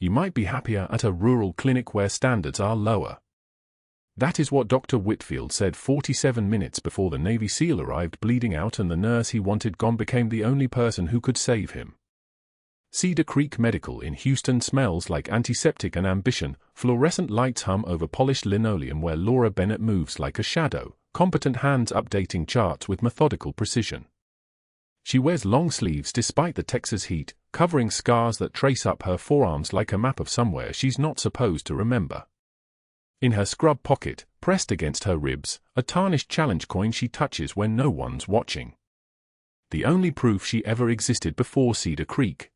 You might be happier at a rural clinic where standards are lower. That is what Dr. Whitfield said 47 minutes before the Navy SEAL arrived bleeding out and the nurse he wanted gone became the only person who could save him. Cedar Creek Medical in Houston smells like antiseptic and ambition. Fluorescent lights hum over polished linoleum where Laura Bennett moves like a shadow, competent hands updating charts with methodical precision. She wears long sleeves despite the Texas heat, covering scars that trace up her forearms like a map of somewhere she's not supposed to remember. In her scrub pocket, pressed against her ribs, a tarnished challenge coin she touches when no one's watching. The only proof she ever existed before Cedar Creek.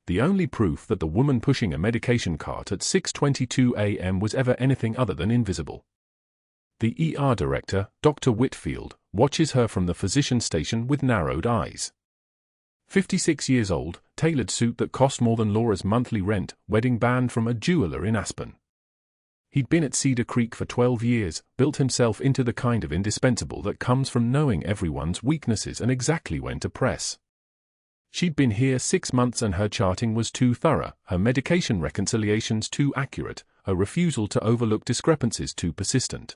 The only proof that the woman pushing a medication cart at 6:22 a.m. was ever anything other than invisible. The ER director, Dr. Whitfield, watches her from the physician station with narrowed eyes. 56 years old, tailored suit that cost more than Laura's monthly rent, wedding band from a jeweler in Aspen. He'd been at Cedar Creek for 12 years, built himself into the kind of indispensable that comes from knowing everyone's weaknesses and exactly when to press. She'd been here 6 months and her charting was too thorough, her medication reconciliations too accurate, her refusal to overlook discrepancies too persistent.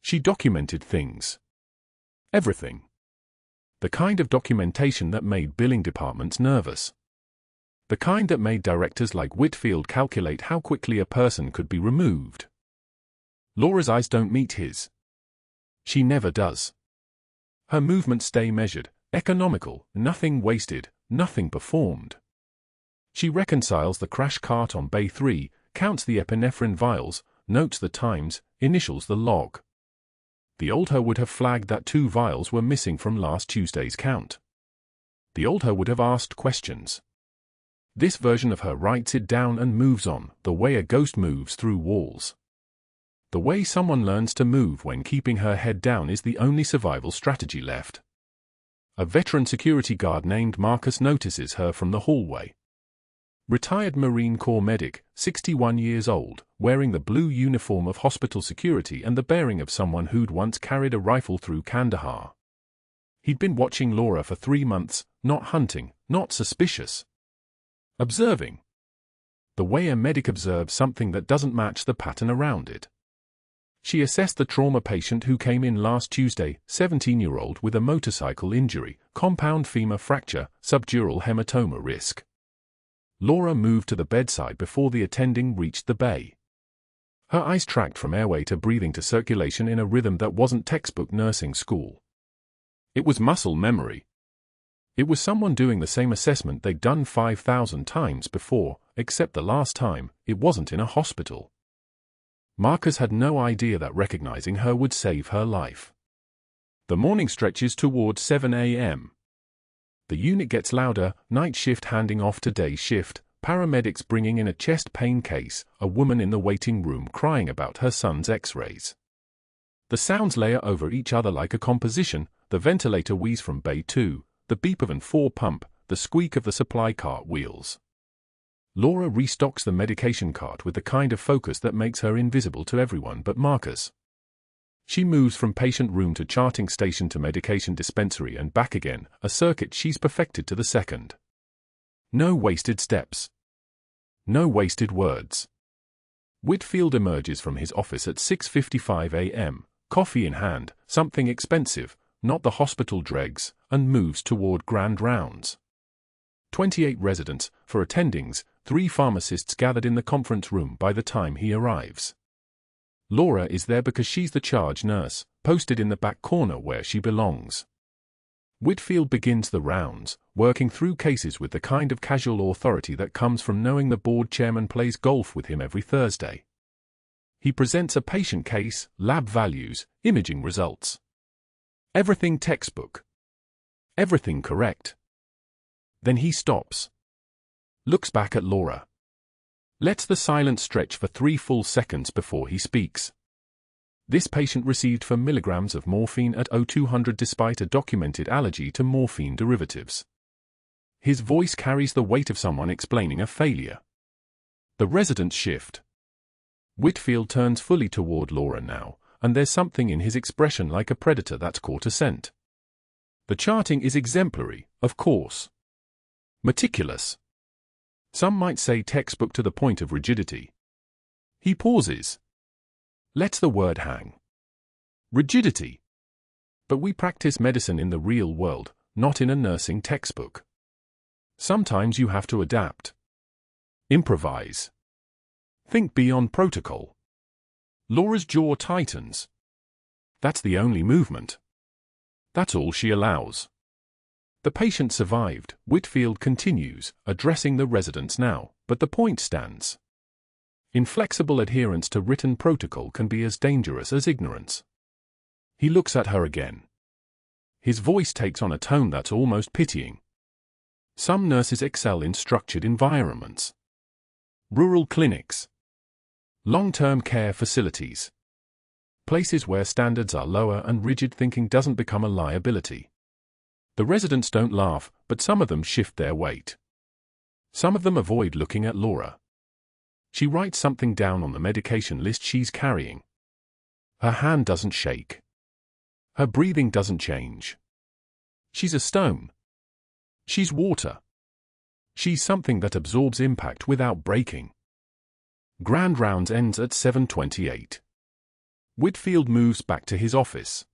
She documented things. Everything. The kind of documentation that made billing departments nervous. The kind that made directors like Whitfield calculate how quickly a person could be removed. Laura's eyes don't meet his. She never does. Her movements stay measured, economical, nothing wasted, nothing performed. She reconciles the crash cart on Bay 3, counts the epinephrine vials, notes the times, initials the log. The old her would have flagged that 2 vials were missing from last Tuesday's count. The old her would have asked questions. This version of her writes it down and moves on, the way a ghost moves through walls. The way someone learns to move when keeping her head down is the only survival strategy left. A veteran security guard named Marcus notices her from the hallway. Retired Marine Corps medic, 61 years old, wearing the blue uniform of hospital security and the bearing of someone who'd once carried a rifle through Kandahar. He'd been watching Laura for 3 months, not hunting, not suspicious. Observing. The way a medic observes something that doesn't match the pattern around it. She assessed the trauma patient who came in last Tuesday, 17-year-old with a motorcycle injury, compound femur fracture, subdural hematoma risk. Laura moved to the bedside before the attending reached the bay. Her eyes tracked from airway to breathing to circulation in a rhythm that wasn't textbook nursing school. It was muscle memory. It was someone doing the same assessment they'd done 5,000 times before, except the last time, it wasn't in a hospital. Marcus had no idea that recognizing her would save her life. The morning stretches toward 7 a.m. The unit gets louder, night shift handing off to day shift, paramedics bringing in a chest pain case, a woman in the waiting room crying about her son's x-rays. The sounds layer over each other like a composition, the ventilator wheeze from Bay 2, the beep of an 4 pump, the squeak of the supply cart wheels. Laura restocks the medication cart with the kind of focus that makes her invisible to everyone but Marcus. She moves from patient room to charting station to medication dispensary and back again, a circuit she's perfected to the second. No wasted steps. No wasted words. Whitfield emerges from his office at 6:55 a.m., coffee in hand, something expensive, not the hospital dregs, and moves toward grand rounds. 28 residents, for attendings, 3 pharmacists gathered in the conference room by the time he arrives. Laura is there because she's the charge nurse, posted in the back corner where she belongs. Whitfield begins the rounds, working through cases with the kind of casual authority that comes from knowing the board chairman plays golf with him every Thursday. He presents a patient case, lab values, imaging results. Everything textbook. Everything correct. Then he stops. Looks back at Laura. Lets the silence stretch for 3 full seconds before he speaks. This patient received 4 milligrams of morphine at 0200 despite a documented allergy to morphine derivatives. His voice carries the weight of someone explaining a failure. The residents shift. Whitfield turns fully toward Laura now, and there's something in his expression like a predator that's caught a scent. The charting is exemplary, of course. Meticulous. Some might say textbook to the point of rigidity. He pauses. Lets the word hang. Rigidity. But we practice medicine in the real world, not in a nursing textbook. Sometimes you have to adapt. Improvise. Think beyond protocol. Laura's jaw tightens. That's the only movement. That's all she allows. The patient survived, Whitfield continues, addressing the residents now, but the point stands. Inflexible adherence to written protocol can be as dangerous as ignorance. He looks at her again. His voice takes on a tone that's almost pitying. Some nurses excel in structured environments. Rural clinics. Long-term care facilities. Places where standards are lower and rigid thinking doesn't become a liability. The residents don't laugh, but some of them shift their weight. Some of them avoid looking at Laura. She writes something down on the medication list she's carrying. Her hand doesn't shake. Her breathing doesn't change. She's a stone. She's water. She's something that absorbs impact without breaking. Grand rounds ends at 7:28. Whitfield moves back to his office.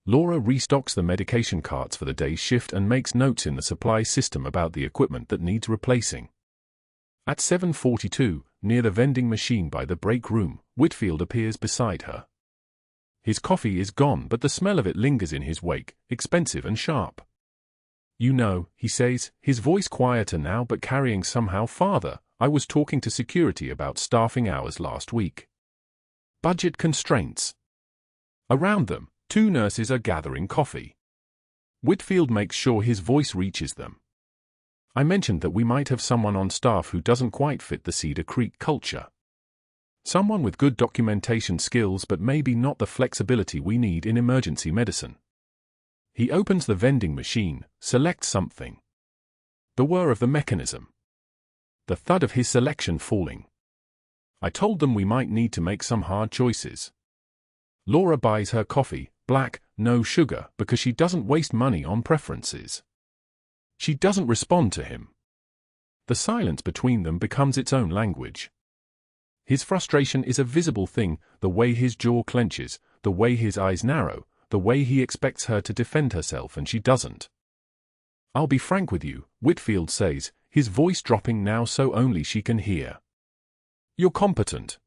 Laura restocks the medication carts for the day's shift and makes notes in the supply system about the equipment that needs replacing. At 7:42, near the vending machine by the break room, Whitfield appears beside her. His coffee is gone, but the smell of it lingers in his wake, expensive and sharp. "You know," he says, his voice quieter now but carrying somehow farther, "I was talking to security about staffing hours last week. Budget constraints." Around them, 2 nurses are gathering coffee. Whitfield makes sure his voice reaches them. "I mentioned that we might have someone on staff who doesn't quite fit the Cedar Creek culture. Someone with good documentation skills but maybe not the flexibility we need in emergency medicine." He opens the vending machine, selects something. The whir of the mechanism. The thud of his selection falling. "I told them we might need to make some hard choices." Laura buys her coffee, black, no sugar, because she doesn't waste money on preferences. She doesn't respond to him. The silence between them becomes its own language. His frustration is a visible thing, the way his jaw clenches, the way his eyes narrow, the way he expects her to defend herself and she doesn't. "I'll be frank with you," Whitfield says, his voice dropping now so only she can hear. "You're competent.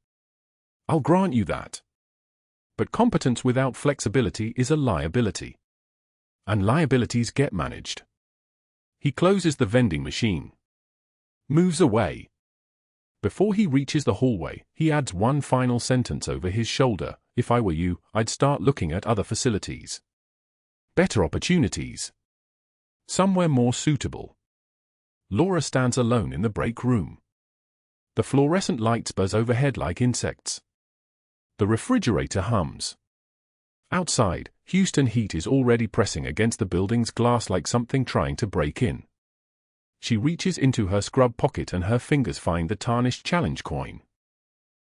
I'll grant you that. But competence without flexibility is a liability. And liabilities get managed." He closes the vending machine. Moves away. Before he reaches the hallway, he adds one final sentence over his shoulder: "If I were you, I'd start looking at other facilities. Better opportunities. Somewhere more suitable." Laura stands alone in the break room. The fluorescent lights buzz overhead like insects. The refrigerator hums. Outside, Houston heat is already pressing against the building's glass like something trying to break in. She reaches into her scrub pocket and her fingers find the tarnished challenge coin.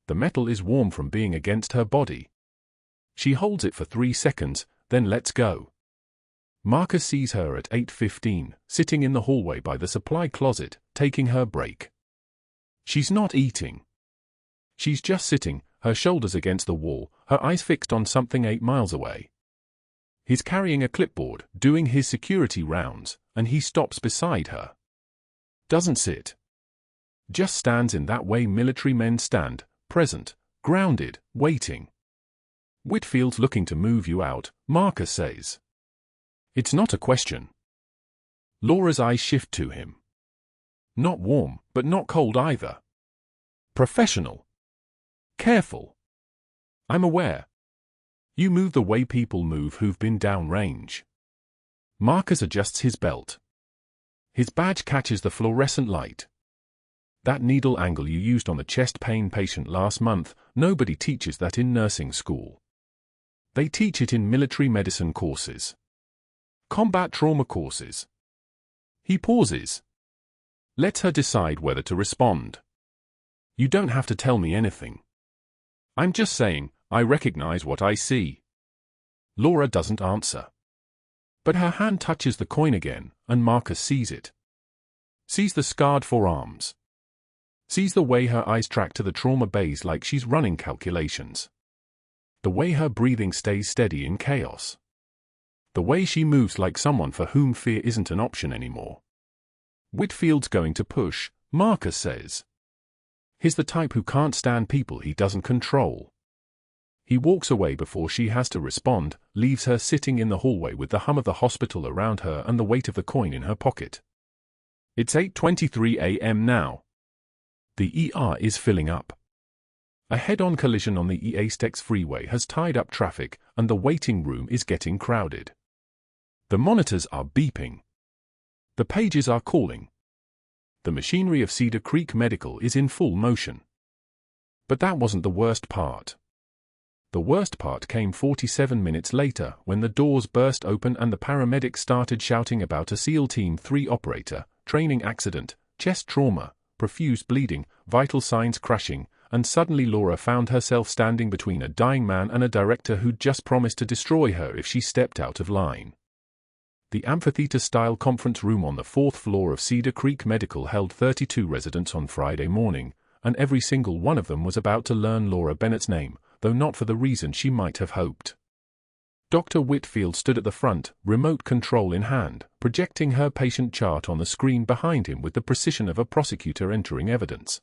The metal is warm from being against her body. She holds it for 3 seconds, then lets go. Marcus sees her at 8:15, sitting in the hallway by the supply closet, taking her break. She's not eating. She's just sitting, her shoulders against the wall, her eyes fixed on something 8 miles away. He's carrying a clipboard, doing his security rounds, and he stops beside her. Doesn't sit. Just stands in that way military men stand, present, grounded, waiting. "Whitfield's looking to move you out," Marcus says. It's not a question. Laura's eyes shift to him. Not warm, but not cold either. Professional. Careful. "I'm aware. You move the way people move who've been downrange." Marcus adjusts his belt. His badge catches the fluorescent light. "That needle angle you used on the chest pain patient last month, nobody teaches that in nursing school. They teach it in military medicine courses. Combat trauma courses." He pauses. Lets her decide whether to respond. "You don't have to tell me anything. I'm just saying, I recognize what I see." Laura doesn't answer. But her hand touches the coin again, and Marcus sees it. Sees the scarred forearms. Sees the way her eyes track to the trauma bays like she's running calculations. The way her breathing stays steady in chaos. The way she moves like someone for whom fear isn't an option anymore. Whitfield's going to push, Marcus says. He's the type who can't stand people he doesn't control. He walks away before she has to respond, leaves her sitting in the hallway with the hum of the hospital around her and the weight of the coin in her pocket. It's 8:23 a.m. now. The ER is filling up. A head-on collision on the East freeway has tied up traffic, and the waiting room is getting crowded. The monitors are beeping. The pages are calling. The machinery of Cedar Creek Medical is in full motion. But that wasn't the worst part. The worst part came 47 minutes later, when the doors burst open and the paramedics started shouting about a SEAL Team 3 operator, training accident, chest trauma, profuse bleeding, vital signs crashing, and suddenly Laura found herself standing between a dying man and a director who'd just promised to destroy her if she stepped out of line. The amphitheater-style conference room on the 4th floor of Cedar Creek Medical held 32 residents on Friday morning, and every single one of them was about to learn Laura Bennett's name, though not for the reason she might have hoped. Dr. Whitfield stood at the front, remote control in hand, projecting her patient chart on the screen behind him with the precision of a prosecutor entering evidence.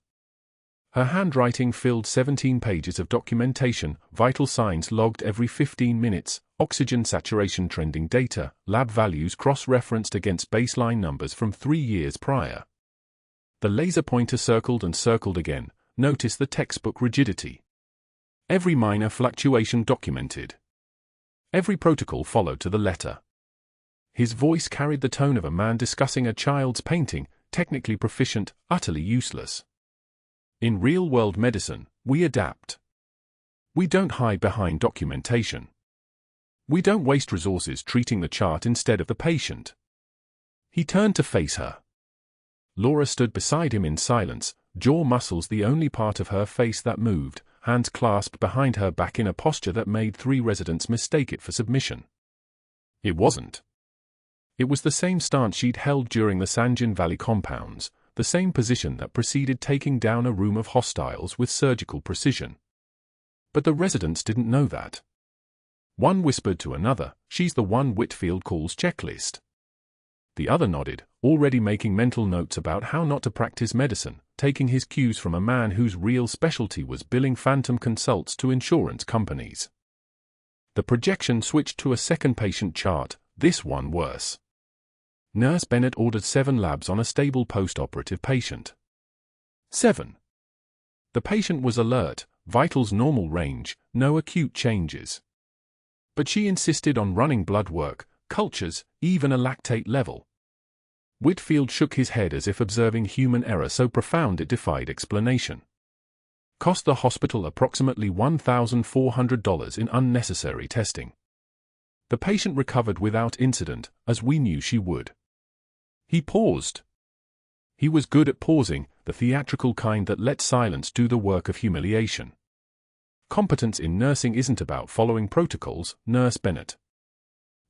Her handwriting filled 17 pages of documentation, vital signs logged every 15 minutes, oxygen saturation trending data, lab values cross-referenced against baseline numbers from 3 years prior. The laser pointer circled and circled again, notice the textbook rigidity. Every minor fluctuation documented. Every protocol followed to the letter. His voice carried the tone of a man discussing a child's painting, technically proficient, utterly useless. In real-world medicine, we adapt. We don't hide behind documentation. We don't waste resources treating the chart instead of the patient. He turned to face her. Laura stood beside him in silence, jaw muscles the only part of her face that moved, hands clasped behind her back in a posture that made 3 residents mistake it for submission. It wasn't. It was the same stance she'd held during the Sanjin Valley compounds, the same position that preceded taking down a room of hostiles with surgical precision. But the residents didn't know that. One whispered to another, "She's the one Whitfield calls checklist." The other nodded, already making mental notes about how not to practice medicine, taking his cues from a man whose real specialty was billing phantom consults to insurance companies. The projection switched to a second patient chart, this one worse. Nurse Bennett ordered 7 labs on a stable post-operative patient. 7. The patient was alert, vitals normal range, no acute changes. But she insisted on running blood work, cultures, even a lactate level. Whitfield shook his head as if observing human error so profound it defied explanation. Cost the hospital approximately $1,400 in unnecessary testing. The patient recovered without incident, as we knew she would. He paused. He was good at pausing, the theatrical kind that lets silence do the work of humiliation. Competence in nursing isn't about following protocols, Nurse Bennett.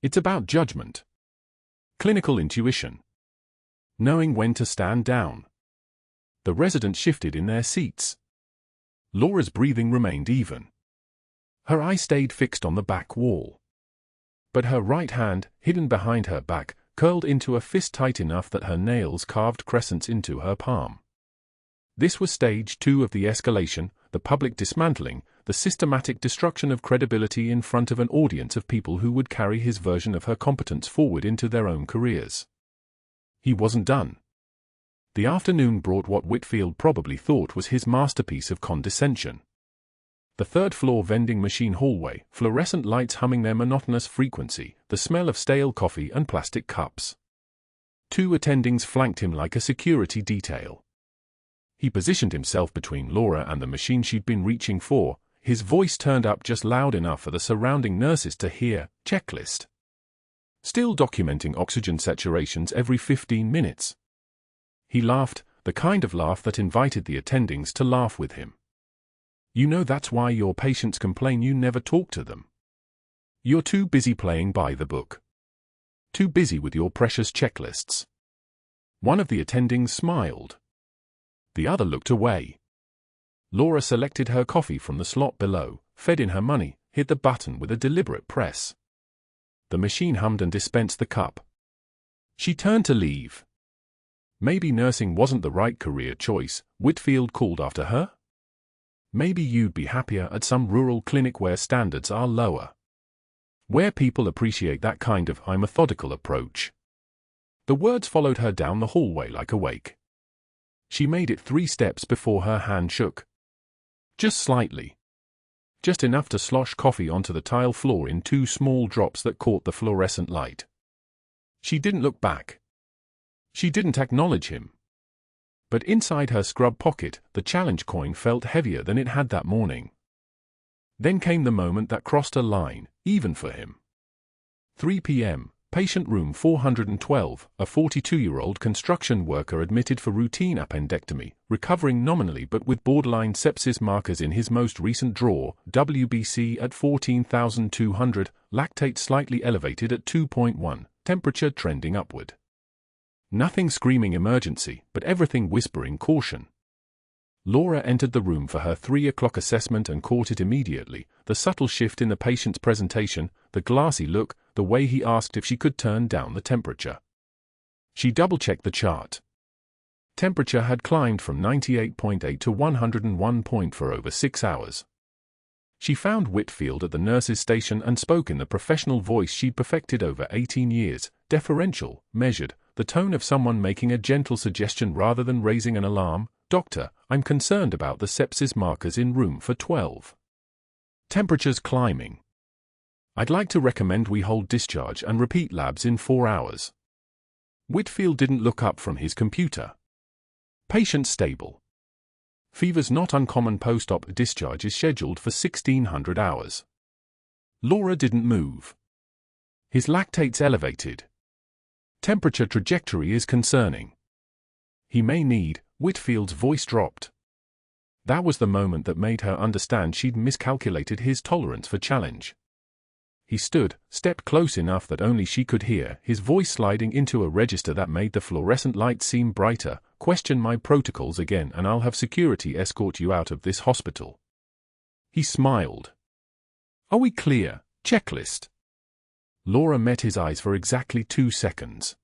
It's about judgment. Clinical intuition. Knowing when to stand down. The residents shifted in their seats. Laura's breathing remained even. Her eye stayed fixed on the back wall. But her right hand, hidden behind her back, curled into a fist tight enough that her nails carved crescents into her palm. This was stage 2 of the escalation, the public dismantling, the systematic destruction of credibility in front of an audience of people who would carry his version of her competence forward into their own careers. He wasn't done. The afternoon brought what Whitfield probably thought was his masterpiece of condescension. The third-floor vending machine hallway, fluorescent lights humming their monotonous frequency, the smell of stale coffee and plastic cups. 2 attendings flanked him like a security detail. He positioned himself between Laura and the machine she'd been reaching for, his voice turned up just loud enough for the surrounding nurses to hear, checklist. Still documenting oxygen saturations every 15 minutes. He laughed, the kind of laugh that invited the attendings to laugh with him. You know that's why your patients complain you never talk to them. You're too busy playing by the book. Too busy with your precious checklists. One of the attendings smiled. The other looked away. Laura selected her coffee from the slot below, fed in her money, hit the button with a deliberate press. The machine hummed and dispensed the cup. She turned to leave. Maybe nursing wasn't the right career choice, Whitfield called after her. Maybe you'd be happier at some rural clinic where standards are lower. Where people appreciate that kind of methodical approach. The words followed her down the hallway like a wake. She made it 3 steps before her hand shook. Just slightly. Just enough to slosh coffee onto the tile floor in 2 small drops that caught the fluorescent light. She didn't look back. She didn't acknowledge him. But inside her scrub pocket, the challenge coin felt heavier than it had that morning. Then came the moment that crossed a line, even for him. 3 p.m., patient room 412, a 42-year-old construction worker admitted for routine appendectomy, recovering nominally but with borderline sepsis markers in his most recent draw, WBC at 14,200, lactate slightly elevated at 2.1, temperature trending upward. Nothing screaming emergency, but everything whispering caution. Laura entered the room for her 3 o'clock assessment and caught it immediately, the subtle shift in the patient's presentation, the glassy look, the way he asked if she could turn down the temperature. She double-checked the chart. Temperature had climbed from 98.8 to 101 for over 6 hours. She found Whitfield at the nurse's station and spoke in the professional voice she'd perfected over 18 years, deferential, measured, the tone of someone making a gentle suggestion rather than raising an alarm. "Doctor, I'm concerned about the sepsis markers in room for 12. Temperature's climbing. I'd like to recommend we hold discharge and repeat labs in 4 hours." Whitfield didn't look up from his computer. Patient stable. Fever's not uncommon. Post-op discharge is scheduled for 1600 hours. Laura didn't move. His lactate's elevated. Temperature trajectory is concerning. He may need. Whitfield's voice dropped. That was the moment that made her understand she'd miscalculated his tolerance for challenge. He stood, stepped close enough that only she could hear, his voice sliding into a register that made the fluorescent light seem brighter. "Question my protocols again and I'll have security escort you out of this hospital." He smiled. "Are we clear? Checklist." Laura met his eyes for exactly 2 seconds.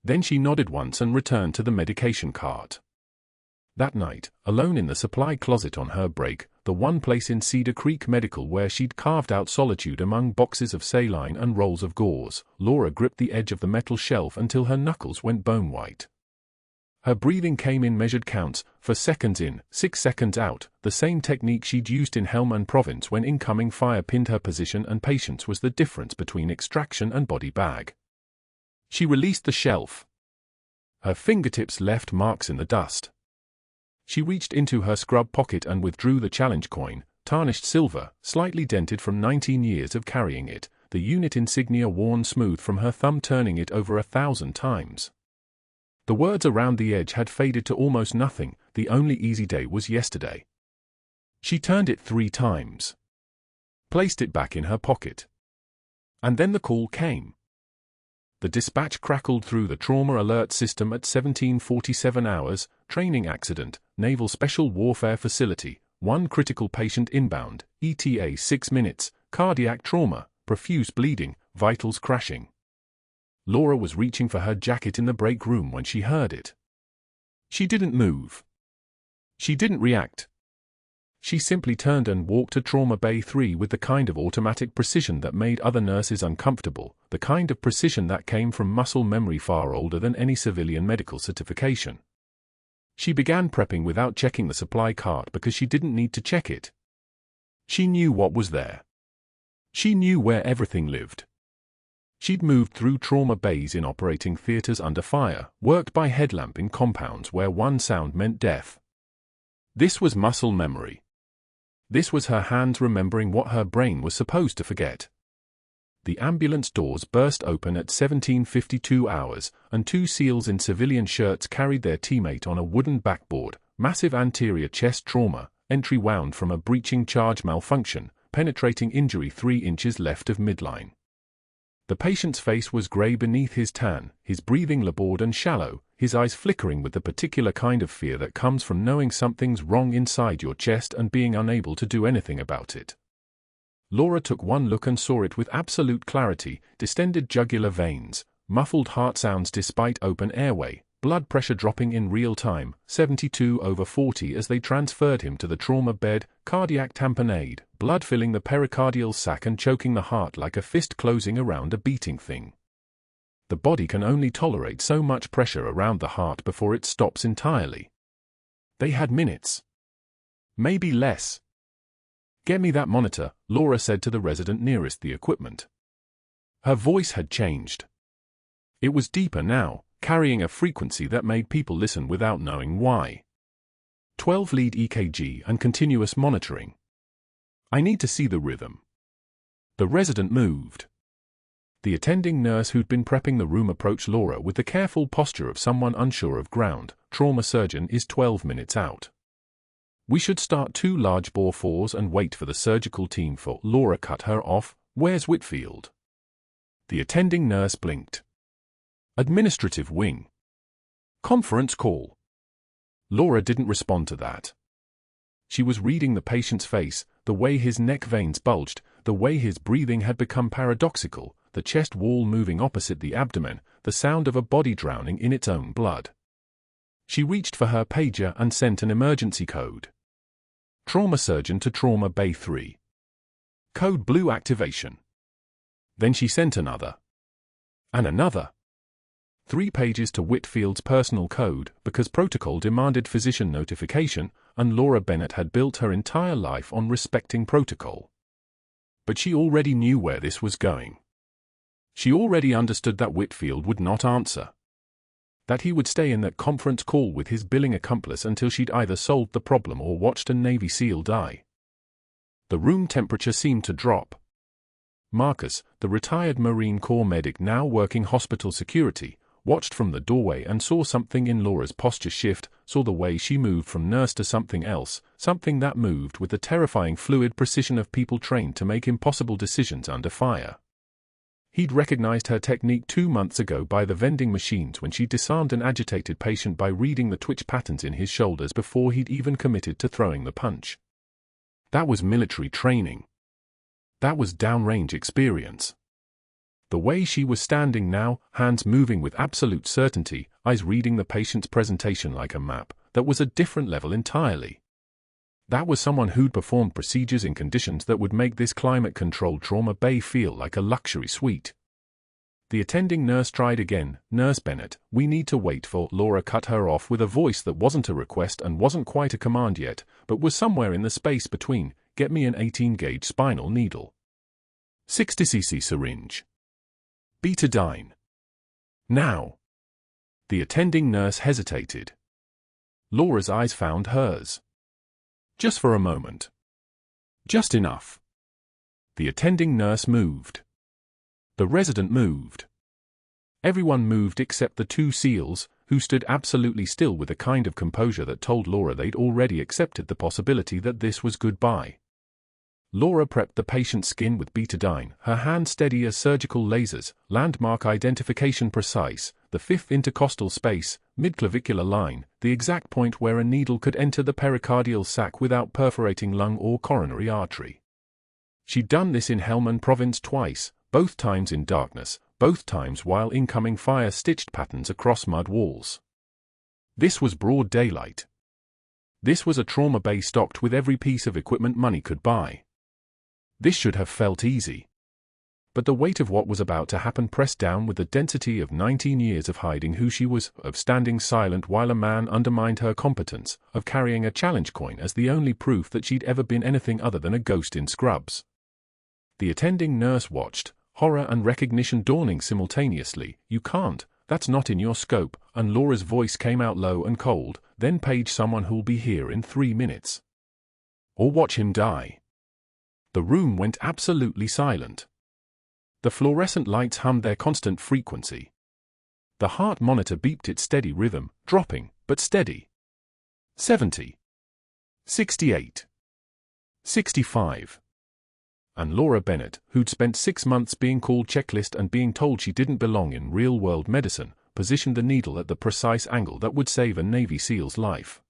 Then she nodded once and returned to the medication cart. That night, alone in the supply closet on her break, the one place in Cedar Creek Medical where she'd carved out solitude among boxes of saline and rolls of gauze, Laura gripped the edge of the metal shelf until her knuckles went bone-white. Her breathing came in measured counts, 4 seconds in, 6 seconds out, the same technique she'd used in Helmand Province when incoming fire pinned her position and patience was the difference between extraction and body bag. She released the shelf. Her fingertips left marks in the dust. She reached into her scrub pocket and withdrew the challenge coin, tarnished silver, slightly dented from 19 years of carrying it, the unit insignia worn smooth from her thumb, turning it over 1,000 times. The words around the edge had faded to almost nothing. The only easy day was yesterday. She turned it 3 times. Placed it back in her pocket. And then the call came. The dispatch crackled through the trauma alert system at 17:47 hours, training accident, Naval Special Warfare Facility, 1 critical patient inbound, ETA 6 minutes, cardiac trauma, profuse bleeding, vitals crashing. Laura was reaching for her jacket in the break room when she heard it. She didn't move. She didn't react. She simply turned and walked to Trauma Bay 3 with the kind of automatic precision that made other nurses uncomfortable, the kind of precision that came from muscle memory far older than any civilian medical certification. She began prepping without checking the supply cart because she didn't need to check it. She knew what was there. She knew where everything lived. She'd moved through trauma bays in operating theaters under fire, worked by headlamp in compounds where one sound meant death. This was muscle memory. This was her hands remembering what her brain was supposed to forget. The ambulance doors burst open at 17:52 hours, and 2 SEALs in civilian shirts carried their teammate on a wooden backboard, massive anterior chest trauma, entry wound from a breaching charge malfunction, penetrating injury 3 inches left of midline. The patient's face was grey beneath his tan, his breathing labored and shallow, his eyes flickering with the particular kind of fear that comes from knowing something's wrong inside your chest and being unable to do anything about it. Laura took one look and saw it with absolute clarity: distended jugular veins, muffled heart sounds despite open airway, blood pressure dropping in real time, 72/40 as they transferred him to the trauma bed, cardiac tamponade, blood filling the pericardial sac and choking the heart like a fist closing around a beating thing. The body can only tolerate so much pressure around the heart before it stops entirely. They had minutes. Maybe less. "Get me that monitor," Laura said to the resident nearest the equipment. Her voice had changed. It was deeper now, carrying a frequency that made people listen without knowing why. 12-lead EKG and continuous monitoring. "I need to see the rhythm." The resident moved. The attending nurse who'd been prepping the room approached Laura with the careful posture of someone unsure of ground. "Trauma surgeon is 12 minutes out. We should start 2 large bore 4s and wait for the surgical team for—" Laura cut her off. "Where's Whitfield?" The attending nurse blinked. "Administrative wing. Conference call." Laura didn't respond to that. She was reading the patient's face, the way his neck veins bulged, the way his breathing had become paradoxical, the chest wall moving opposite the abdomen, the sound of a body drowning in its own blood. She reached for her pager and sent an emergency code. "Trauma surgeon to Trauma Bay 3. Code blue activation." Then she sent another. And another. 3 pages to Whitfield's personal code, because protocol demanded physician notification, and Laura Bennett had built her entire life on respecting protocol. But she already knew where this was going. She already understood that Whitfield would not answer. That he would stay in that conference call with his billing accomplice until she'd either solved the problem or watched a Navy SEAL die. The room temperature seemed to drop. Marcus, the retired Marine Corps medic now working hospital security, watched from the doorway and saw something in Laura's posture shift, saw the way she moved from nurse to something else, something that moved with the terrifying fluid precision of people trained to make impossible decisions under fire. He'd recognized her technique 2 months ago by the vending machines when she disarmed an agitated patient by reading the twitch patterns in his shoulders before he'd even committed to throwing the punch. That was military training. That was downrange experience. The way she was standing now, hands moving with absolute certainty, eyes reading the patient's presentation like a map, that was a different level entirely. That was someone who'd performed procedures in conditions that would make this climate-controlled trauma bay feel like a luxury suite. The attending nurse tried again. "Nurse Bennett, we need to wait for—" Laura cut her off with a voice that wasn't a request and wasn't quite a command yet, but was somewhere in the space between. "Get me an 18-gauge spinal needle. 60cc syringe. Betadine. Now." The attending nurse hesitated. Laura's eyes found hers. Just for a moment. Just enough. The attending nurse moved. The resident moved. Everyone moved except the 2 SEALs, who stood absolutely still with a kind of composure that told Laura they'd already accepted the possibility that this was goodbye. Laura prepped the patient's skin with betadine, her hand steady as surgical lasers, landmark identification precise, the 5th intercostal space, midclavicular line, the exact point where a needle could enter the pericardial sac without perforating lung or coronary artery. She'd done this in Helmand Province twice, both times in darkness, both times while incoming fire stitched patterns across mud walls. This was broad daylight. This was a trauma bay stocked with every piece of equipment money could buy. This should have felt easy. But the weight of what was about to happen pressed down with the density of 19 years of hiding who she was, of standing silent while a man undermined her competence, of carrying a challenge coin as the only proof that she'd ever been anything other than a ghost in scrubs. The attending nurse watched, horror and recognition dawning simultaneously. "You can't, that's not in your scope," and Laura's voice came out low and cold. "Then page someone who'll be here in 3 minutes. Or watch him die." The room went absolutely silent. The fluorescent lights hummed their constant frequency. The heart monitor beeped its steady rhythm, dropping, but steady. 70. 68. 65. And Laura Bennett, who'd spent 6 months being called checklist and being told she didn't belong in real-world medicine, positioned the needle at the precise angle that would save a Navy SEAL's life.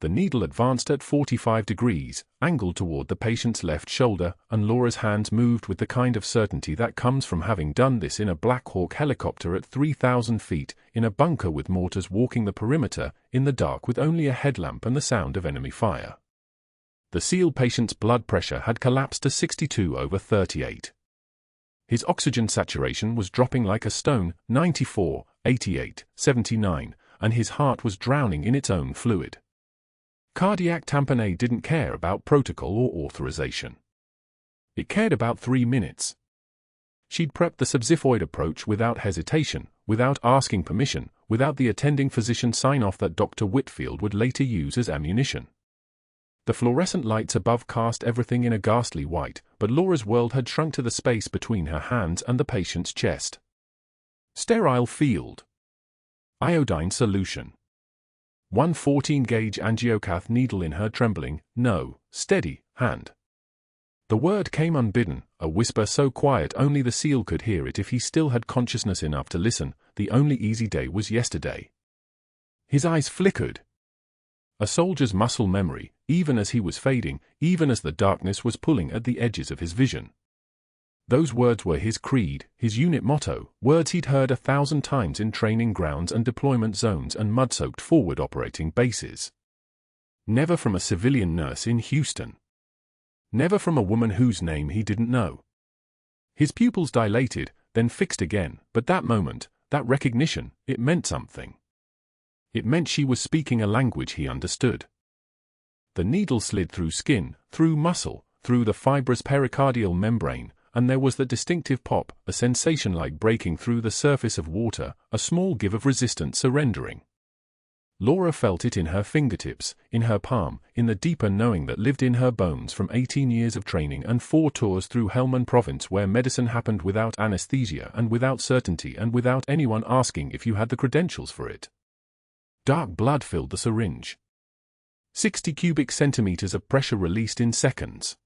The needle advanced at 45 degrees, angled toward the patient's left shoulder, and Laura's hands moved with the kind of certainty that comes from having done this in a Black Hawk helicopter at 3,000 feet, in a bunker with mortars walking the perimeter, in the dark with only a headlamp and the sound of enemy fire. The SEAL patient's blood pressure had collapsed to 62/38. His oxygen saturation was dropping like a stone, 94, 88, 79, and his heart was drowning in its own fluid. Cardiac tamponade didn't care about protocol or authorization. It cared about 3 minutes. She'd prepped the subxiphoid approach without hesitation, without asking permission, without the attending physician sign-off that Dr. Whitfield would later use as ammunition. The fluorescent lights above cast everything in a ghastly white, but Laura's world had shrunk to the space between her hands and the patient's chest. Sterile field. Iodine solution. 114-gauge angiocath needle in her trembling, no, steady, hand. The word came unbidden, a whisper so quiet only the SEAL could hear it if he still had consciousness enough to listen. The only easy day was yesterday. His eyes flickered. A soldier's muscle memory, even as he was fading, even as the darkness was pulling at the edges of his vision. Those words were his creed, his unit motto, words he'd heard 1,000 times in training grounds and deployment zones and mud-soaked forward operating bases. Never from a civilian nurse in Houston. Never from a woman whose name he didn't know. His pupils dilated, then fixed again, but that moment, that recognition, it meant something. It meant she was speaking a language he understood. The needle slid through skin, through muscle, through the fibrous pericardial membrane, and there was the distinctive pop, a sensation like breaking through the surface of water, a small give of resistant surrendering. Laura felt it in her fingertips, in her palm, in the deeper knowing that lived in her bones from 18 years of training and 4 tours through Helmand Province where medicine happened without anesthesia and without certainty and without anyone asking if you had the credentials for it. Dark blood filled the syringe. 60 cubic centimeters of pressure released in seconds.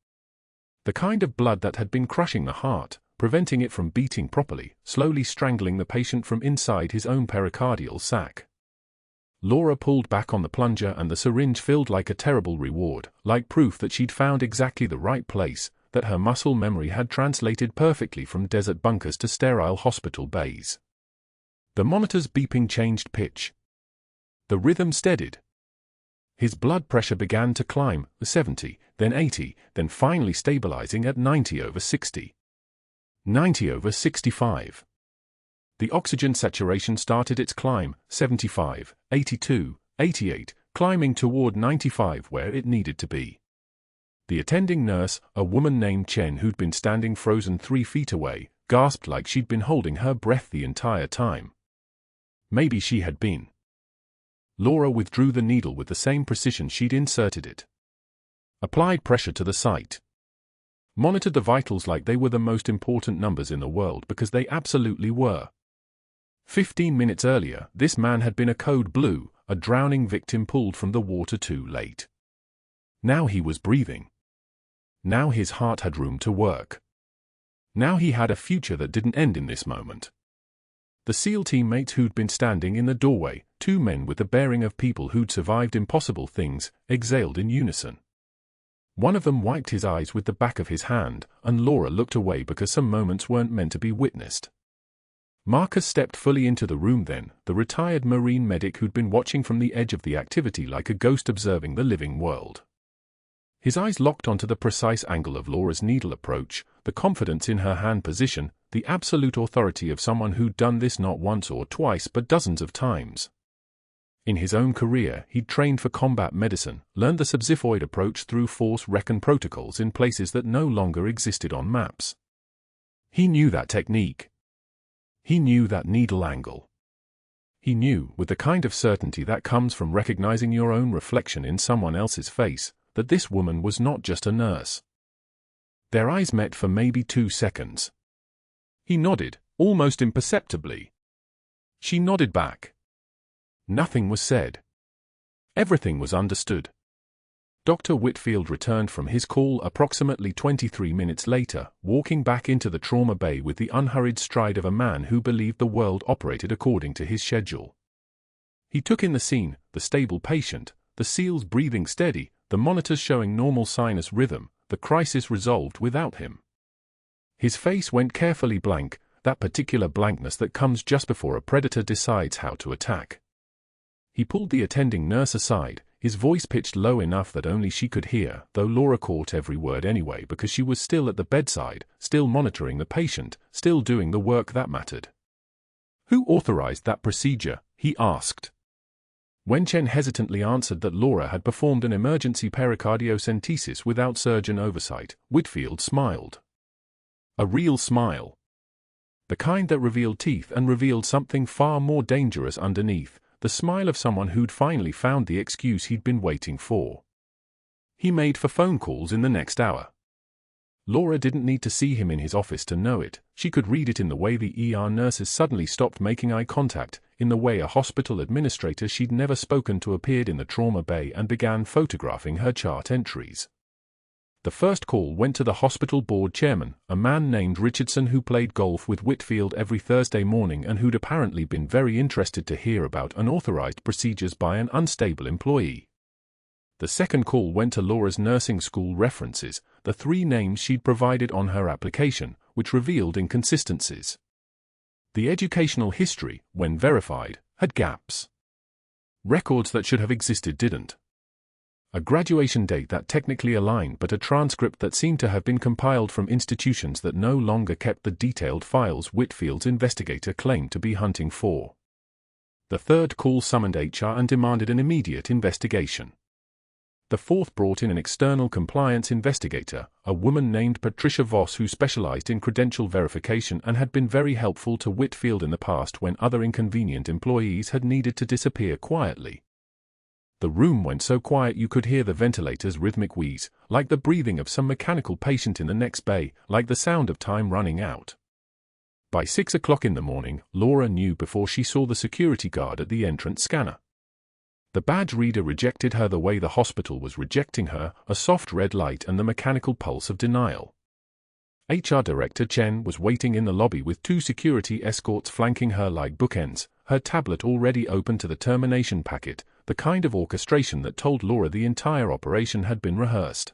The kind of blood that had been crushing the heart, preventing it from beating properly, slowly strangling the patient from inside his own pericardial sac. Laura pulled back on the plunger and the syringe filled like a terrible reward, like proof that she'd found exactly the right place, that her muscle memory had translated perfectly from desert bunkers to sterile hospital bays. The monitor's beeping changed pitch. The rhythm steadied. His blood pressure began to climb, 70, then 80, then finally stabilizing at 90/60. 90/65. The oxygen saturation started its climb, 75, 82, 88, climbing toward 95 where it needed to be. The attending nurse, a woman named Chen who'd been standing frozen 3 feet away, gasped like she'd been holding her breath the entire time. Maybe she had been. Laura withdrew the needle with the same precision she'd inserted it. Applied pressure to the site. Monitored the vitals like they were the most important numbers in the world because they absolutely were. 15 minutes earlier, this man had been a code blue, a drowning victim pulled from the water too late. Now he was breathing. Now his heart had room to work. Now he had a future that didn't end in this moment. The SEAL teammates who'd been standing in the doorway, 2 men with the bearing of people who'd survived impossible things, exhaled in unison. One of them wiped his eyes with the back of his hand, and Laura looked away because some moments weren't meant to be witnessed. Marcus stepped fully into the room then, the retired Marine medic who'd been watching from the edge of the activity like a ghost observing the living world. His eyes locked onto the precise angle of Laura's needle approach, the confidence in her hand position, the absolute authority of someone who'd done this not once or twice but dozens of times. In his own career, he'd trained for combat medicine, learned the subxiphoid approach through force recon protocols in places that no longer existed on maps. He knew that technique. He knew that needle angle. He knew, with the kind of certainty that comes from recognizing your own reflection in someone else's face, that this woman was not just a nurse. Their eyes met for maybe 2 seconds. He nodded, almost imperceptibly. She nodded back. Nothing was said. Everything was understood. Dr. Whitfield returned from his call approximately 23 minutes later, walking back into the trauma bay with the unhurried stride of a man who believed the world operated according to his schedule. He took in the scene, the stable patient, the SEALs breathing steady, the monitors showing normal sinus rhythm, the crisis resolved without him. His face went carefully blank, that particular blankness that comes just before a predator decides how to attack. He pulled the attending nurse aside, his voice pitched low enough that only she could hear, though Laura caught every word anyway because she was still at the bedside, still monitoring the patient, still doing the work that mattered. "Who authorized that procedure?" he asked. When Chen hesitantly answered that Laura had performed an emergency pericardiocentesis without surgeon oversight, Whitfield smiled. A real smile. The kind that revealed teeth and revealed something far more dangerous underneath. The smile of someone who'd finally found the excuse he'd been waiting for. He made for phone calls in the next hour. Laura didn't need to see him in his office to know it. She could read it in the way the ER nurses suddenly stopped making eye contact, in the way a hospital administrator she'd never spoken to appeared in the trauma bay and began photographing her chart entries. The first call went to the hospital board chairman, a man named Richardson who played golf with Whitfield every Thursday morning and who'd apparently been very interested to hear about unauthorized procedures by an unstable employee. The second call went to Laura's nursing school references, the 3 names she'd provided on her application, which revealed inconsistencies. The educational history, when verified, had gaps. Records that should have existed didn't. A graduation date that technically aligned but a transcript that seemed to have been compiled from institutions that no longer kept the detailed files Whitfield's investigator claimed to be hunting for. The third call summoned HR and demanded an immediate investigation. The fourth brought in an external compliance investigator, a woman named Patricia Voss who specialized in credential verification and had been very helpful to Whitfield in the past when other inconvenient employees had needed to disappear quietly. The room went so quiet you could hear the ventilator's rhythmic wheeze, like the breathing of some mechanical patient in the next bay, like the sound of time running out. By 6 o'clock in the morning, Laura knew before she saw the security guard at the entrance scanner. The badge reader rejected her the way the hospital was rejecting her, a soft red light and the mechanical pulse of denial. HR Director Chen was waiting in the lobby with 2 security escorts flanking her like bookends, her tablet already open to the termination packet, the kind of orchestration that told Laura the entire operation had been rehearsed.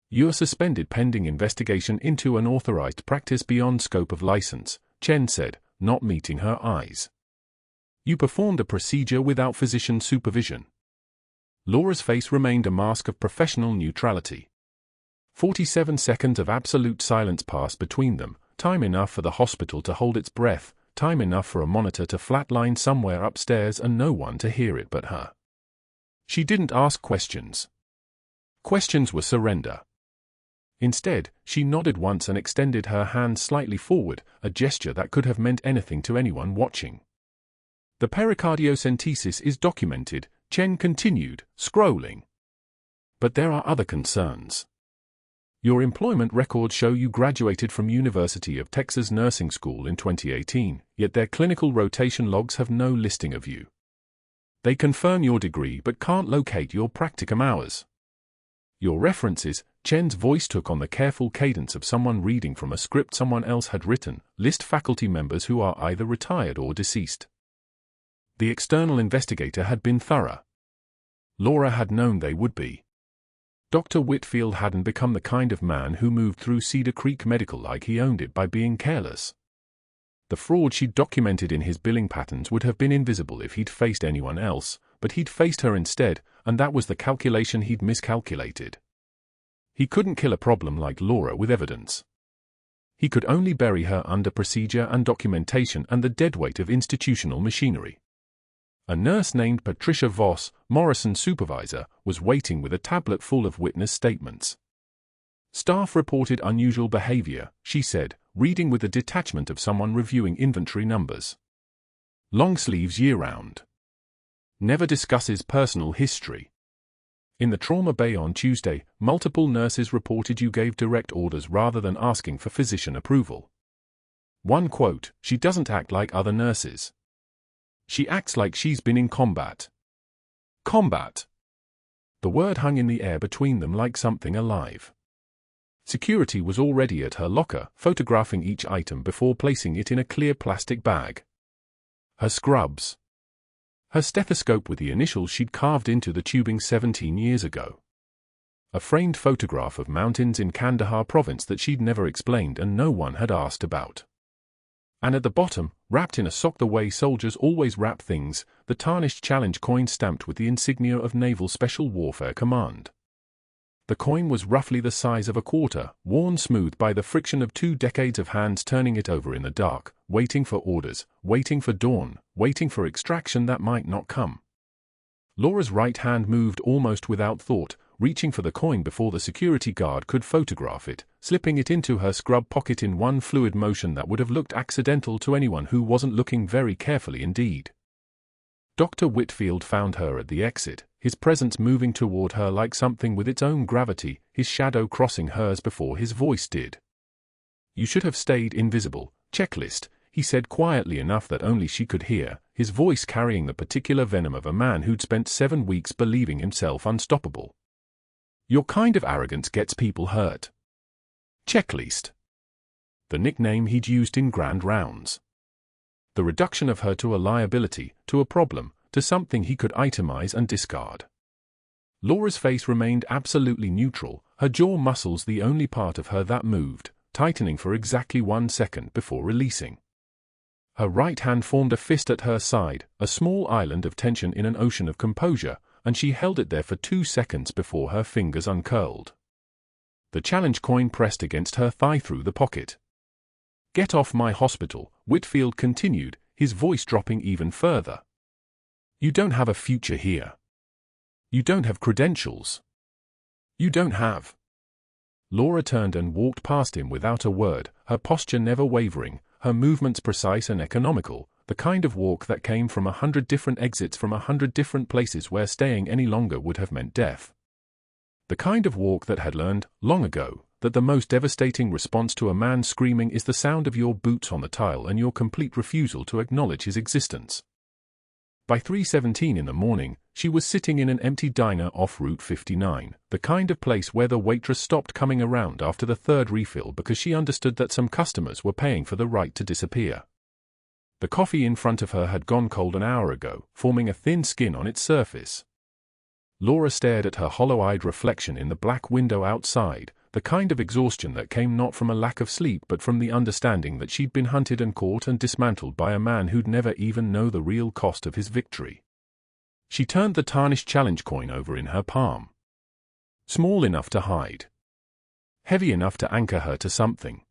"You're suspended pending investigation into unauthorized practice beyond scope of license," Chen said, not meeting her eyes. "You performed a procedure without physician supervision." Laura's face remained a mask of professional neutrality. 47 seconds of absolute silence passed between them, time enough for the hospital to hold its breath, time enough for a monitor to flatline somewhere upstairs and no one to hear it but her. She didn't ask questions. Questions were surrender. Instead, she nodded once and extended her hand slightly forward, a gesture that could have meant anything to anyone watching. "The pericardiocentesis is documented," Chen continued, scrolling. "But there are other concerns. Your employment records show you graduated from University of Texas Nursing School in 2018, yet their clinical rotation logs have no listing of you. They confirm your degree but can't locate your practicum hours. Your references," Chen's voice took on the careful cadence of someone reading from a script someone else had written, "list faculty members who are either retired or deceased." The external investigator had been thorough. Laura had known they would be. Dr. Whitfield hadn't become the kind of man who moved through Cedar Creek Medical like he owned it by being careless. The fraud she'd documented in his billing patterns would have been invisible if he'd faced anyone else, but he'd faced her instead, and that was the calculation he'd miscalculated. He couldn't kill a problem like Laura with evidence. He could only bury her under procedure and documentation and the deadweight of institutional machinery. A nurse named Patricia Voss, Morrison's supervisor, was waiting with a tablet full of witness statements. "Staff reported unusual behavior," she said, reading with the detachment of someone reviewing inventory numbers. "Long sleeves year-round. Never discusses personal history. In the trauma bay on Tuesday, multiple nurses reported you gave direct orders rather than asking for physician approval. One quote, 'She doesn't act like other nurses. She acts like she's been in combat.'" Combat. The word hung in the air between them like something alive. Security was already at her locker, photographing each item before placing it in a clear plastic bag. Her scrubs. Her stethoscope with the initials she'd carved into the tubing 17 years ago. A framed photograph of mountains in Kandahar province that she'd never explained and no one had asked about. And at the bottom, wrapped in a sock the way soldiers always wrap things, the tarnished challenge coin stamped with the insignia of Naval Special Warfare Command. The coin was roughly the size of a quarter, worn smooth by the friction of 2 decades of hands turning it over in the dark, waiting for orders, waiting for dawn, waiting for extraction that might not come. Laura's right hand moved almost without thought, reaching for the coin before the security guard could photograph it, slipping it into her scrub pocket in one fluid motion that would have looked accidental to anyone who wasn't looking very carefully indeed. Dr. Whitfield found her at the exit, his presence moving toward her like something with its own gravity, his shadow crossing hers before his voice did. "You should have stayed invisible, checklist," he said quietly enough that only she could hear, his voice carrying the particular venom of a man who'd spent 7 weeks believing himself unstoppable. "Your kind of arrogance gets people hurt." Checklist. The nickname he'd used in grand rounds. The reduction of her to a liability, to a problem, to something he could itemize and discard. Laura's face remained absolutely neutral, her jaw muscles the only part of her that moved, tightening for exactly 1 second before releasing. Her right hand formed a fist at her side, a small island of tension in an ocean of composure, and she held it there for 2 seconds before her fingers uncurled. The challenge coin pressed against her thigh through the pocket. "Get off my hospital," Whitfield continued, his voice dropping even further. "You don't have a future here. You don't have credentials. You don't have." Laura turned and walked past him without a word, her posture never wavering, her movements precise and economical, the kind of walk that came from 100 different exits from 100 different places where staying any longer would have meant death. The kind of walk that had learned, long ago, that the most devastating response to a man screaming is the sound of your boots on the tile and your complete refusal to acknowledge his existence. By 3:17 in the morning, she was sitting in an empty diner off Route 59, the kind of place where the waitress stopped coming around after the 3rd refill because she understood that some customers were paying for the right to disappear. The coffee in front of her had gone cold an hour ago, forming a thin skin on its surface. Laura stared at her hollow-eyed reflection in the black window outside, the kind of exhaustion that came not from a lack of sleep but from the understanding that she'd been hunted and caught and dismantled by a man who'd never even know the real cost of his victory. She turned the tarnished challenge coin over in her palm. Small enough to hide. Heavy enough to anchor her to something.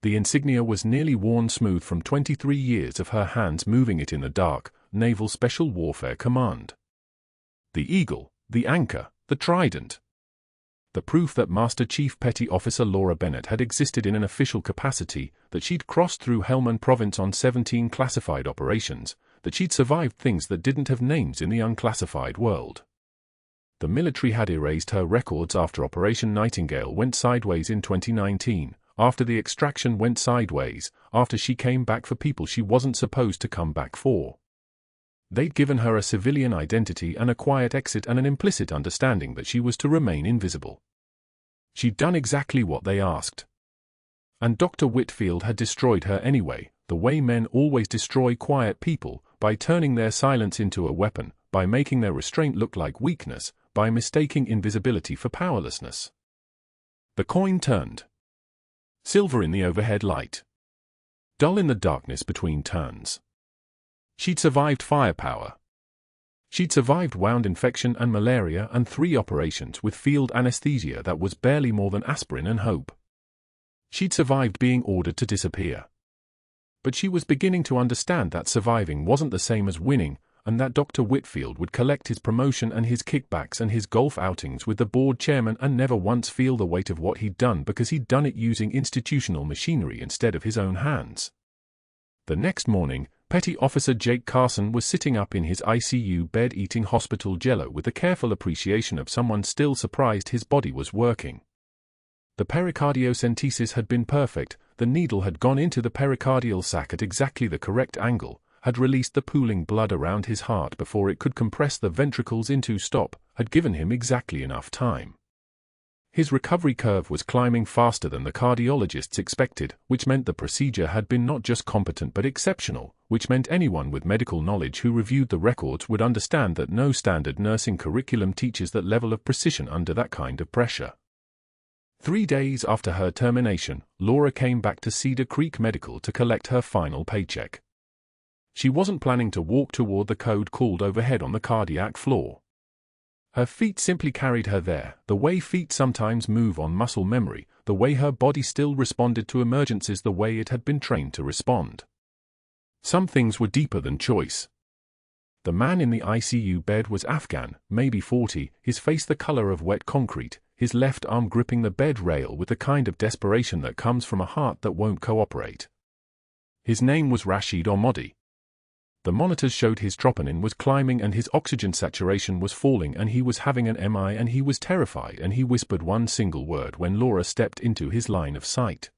The insignia was nearly worn smooth from 23 years of her hands moving it in the dark, Naval Special Warfare Command. The eagle, the anchor, the trident. The proof that Master Chief Petty Officer Laura Bennett had existed in an official capacity, that she'd crossed through Helmand Province on 17 classified operations, that she'd survived things that didn't have names in the unclassified world. The military had erased her records after Operation Nightingale went sideways in 2019, after the extraction went sideways, after she came back for people she wasn't supposed to come back for. They'd given her a civilian identity and a quiet exit and an implicit understanding that she was to remain invisible. She'd done exactly what they asked. And Dr. Whitfield had destroyed her anyway, the way men always destroy quiet people, by turning their silence into a weapon, by making their restraint look like weakness, by mistaking invisibility for powerlessness. The coin turned. Silver in the overhead light. Dull in the darkness between turns. She'd survived firepower. She'd survived wound infection and malaria and 3 operations with field anesthesia that was barely more than aspirin and hope. She'd survived being ordered to disappear. But she was beginning to understand that surviving wasn't the same as winning, and that Dr. Whitfield would collect his promotion and his kickbacks and his golf outings with the board chairman and never once feel the weight of what he'd done because he'd done it using institutional machinery instead of his own hands. The next morning, Petty Officer Jake Carson was sitting up in his ICU bed eating hospital jello with the careful appreciation of someone still surprised his body was working. The pericardiocentesis had been perfect, the needle had gone into the pericardial sac at exactly the correct angle, had released the pooling blood around his heart before it could compress the ventricles into stop, had given him exactly enough time. His recovery curve was climbing faster than the cardiologists expected, which meant the procedure had been not just competent but exceptional, which meant anyone with medical knowledge who reviewed the records would understand that no standard nursing curriculum teaches that level of precision under that kind of pressure. 3 days after her termination, Laura came back to Cedar Creek Medical to collect her final paycheck. She wasn't planning to walk toward the code called overhead on the cardiac floor. Her feet simply carried her there, the way feet sometimes move on muscle memory, the way her body still responded to emergencies the way it had been trained to respond. Some things were deeper than choice. The man in the ICU bed was Afghan, maybe 40, his face the color of wet concrete, his left arm gripping the bed rail with the kind of desperation that comes from a heart that won't cooperate. His name was Rashid Ahmadi. The monitors showed his troponin was climbing and his oxygen saturation was falling and he was having an MI and he was terrified and he whispered one single word when Laura stepped into his line of sight.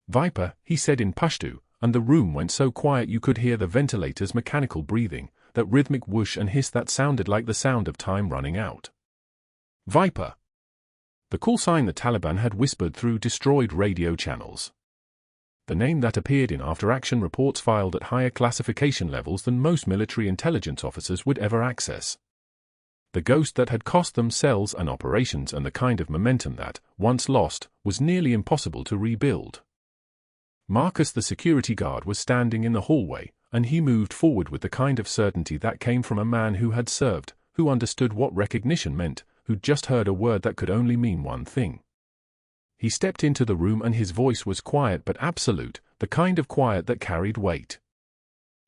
"Viper," he said in Pashto, and the room went so quiet you could hear the ventilator's mechanical breathing, that rhythmic whoosh and hiss that sounded like the sound of time running out. "Viper." The call sign the Taliban had whispered through destroyed radio channels. The name that appeared in after-action reports filed at higher classification levels than most military intelligence officers would ever access. The ghost that had cost them cells and operations and the kind of momentum that, once lost, was nearly impossible to rebuild. Marcus the security guard was standing in the hallway, and he moved forward with the kind of certainty that came from a man who had served, who understood what recognition meant, who'd just heard a word that could only mean one thing. He stepped into the room and his voice was quiet but absolute, the kind of quiet that carried weight.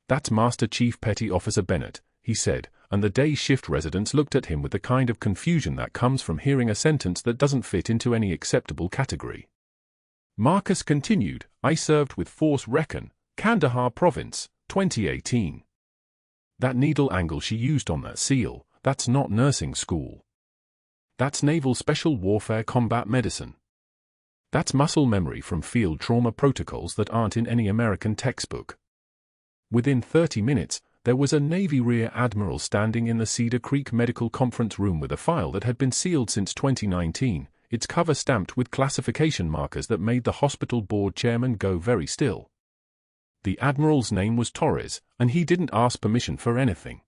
"That's Master Chief Petty Officer Bennett," he said, and the day shift residents looked at him with the kind of confusion that comes from hearing a sentence that doesn't fit into any acceptable category. Marcus continued, "I served with Force Recon, Kandahar Province, 2018. That needle angle she used on that SEAL, that's not nursing school. That's Naval Special Warfare Combat Medicine. That's muscle memory from field trauma protocols that aren't in any American textbook." Within 30 minutes, there was a Navy Rear Admiral standing in the Cedar Creek Medical Conference Room with a file that had been sealed since 2019, its cover stamped with classification markers that made the hospital board chairman go very still. The Admiral's name was Torres, and he didn't ask permission for anything.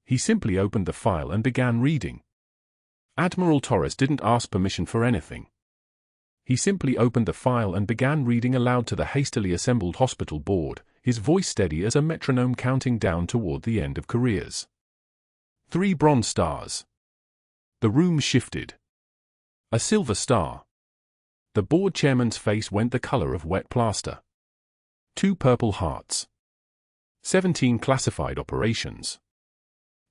He simply opened the file and began reading. Admiral Torres didn't ask permission for anything. He simply opened the file and began reading aloud to the hastily assembled hospital board, his voice steady as a metronome counting down toward the end of careers. 3 bronze stars. The room shifted. A silver star. The board chairman's face went the color of wet plaster. 2 purple hearts. 17 classified operations.